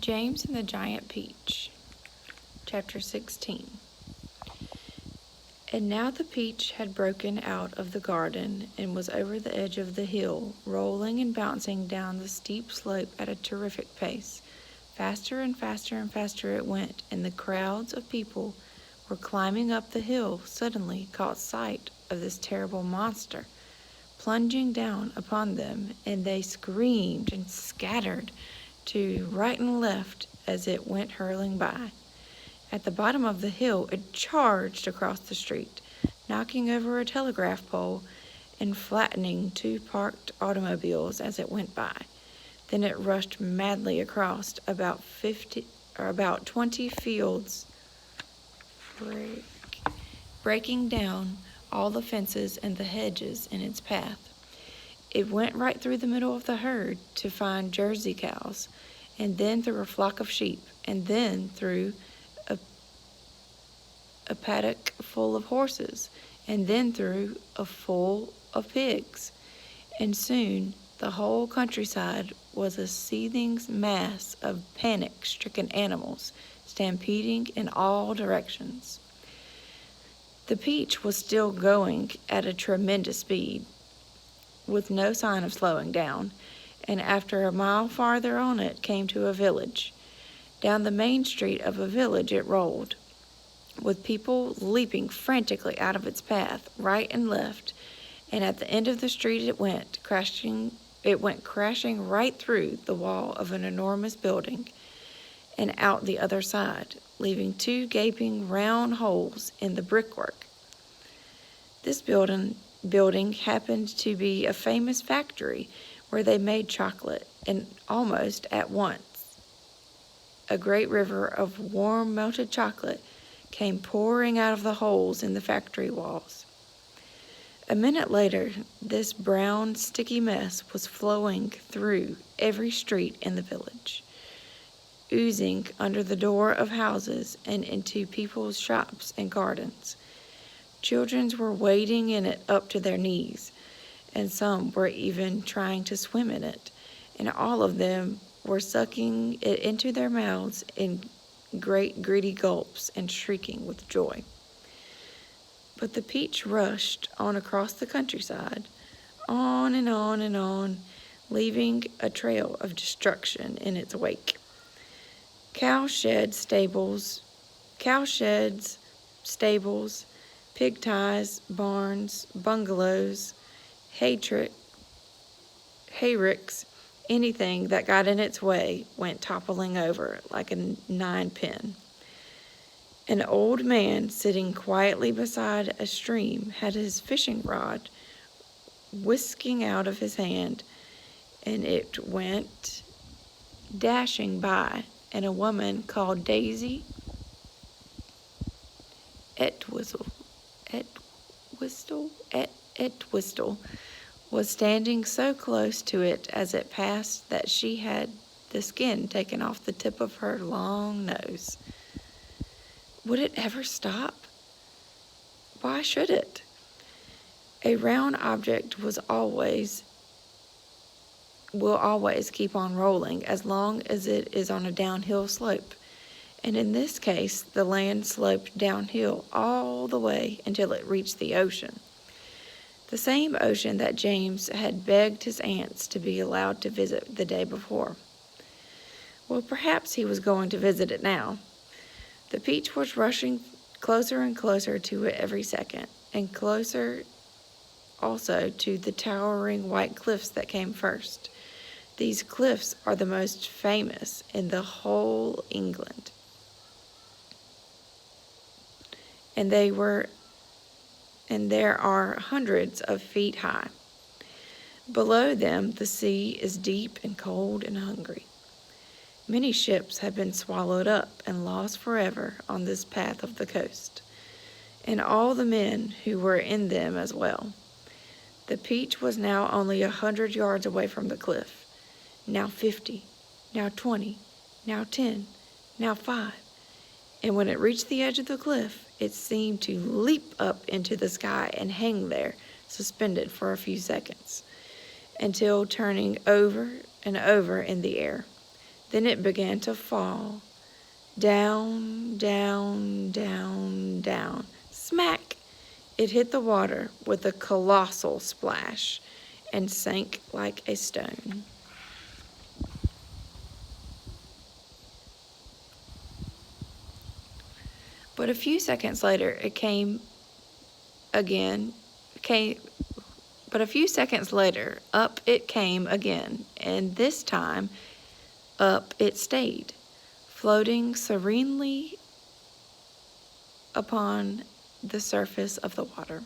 James and the Giant Peach, Chapter 16. And now the peach had broken out of the garden and was over the edge of the hill, rolling and bouncing down the steep slope at a terrific pace. Faster and faster and faster it went, and the crowds of people were climbing up the hill suddenly caught sight of this terrible monster plunging down upon them, and they screamed and scattered to right and left as it went hurling by. At the bottom of the hill it charged across the street, knocking over a telegraph pole and flattening 2 parked automobiles as it went by. Then it rushed madly across about 20 fields, breaking down all the fences and the hedges in its path. It went right through the middle of the herd to find Jersey cows, and then through a flock of sheep, and then through a paddock full of horses, and then through a full of pigs. And soon the whole countryside was a seething mass of panic-stricken animals, stampeding in all directions. The peach was still going at a tremendous speed, with no sign of slowing down, and after a mile farther on it came to a village. Down the main street of a village it rolled, with people leaping frantically out of its path, right and left, and at the end of the street it went crashing right through the wall of an enormous building and out the other side, leaving 2 gaping round holes in the brickwork. This building happened to be a famous factory where they made chocolate, and almost at once a great river of warm melted chocolate came pouring out of the holes in the factory walls. A minute later, this brown, sticky mess was flowing through every street in the village, oozing under the door of houses and into people's shops and gardens. Children were wading in it up to their knees, and some were even trying to swim in it, and all of them were sucking it into their mouths in great greedy gulps and shrieking with joy. But the peach rushed on across the countryside, on and on and on, leaving a trail of destruction in its wake. Cowsheds, stables, pig ties, barns, bungalows, hayricks, anything that got in its way went toppling over like a 9-pin. An old man sitting quietly beside a stream had his fishing rod whisking out of his hand, and it went dashing by, and a woman called Daisy Etwistle was standing so close to it as it passed that she had the skin taken off the tip of her long nose. Would it ever stop? Why should it? A round object will always keep on rolling as long as it is on a downhill slope. And in this case, the land sloped downhill all the way until it reached the ocean. The same ocean that James had begged his aunts to be allowed to visit the day before. Well, perhaps he was going to visit it now. The peach was rushing closer and closer to it every second, and closer also to the towering white cliffs that came first. These cliffs are the most famous in the whole England, and there are hundreds of feet high. Below them, the sea is deep and cold and hungry. Many ships have been swallowed up and lost forever on this path of the coast, and all the men who were in them as well. The peach was now only 100 yards away from the cliff, now 50, now 20, now 10, now 5, and when it reached the edge of the cliff, it seemed to leap up into the sky and hang there, suspended for a few seconds, until turning over and over in the air, Then it began to fall. Down, down, down, down. Smack! It hit the water with a colossal splash and sank like a stone. But a few seconds later, it came again. But a few seconds later, up it came again, and this time up it stayed, floating serenely upon the surface of the water.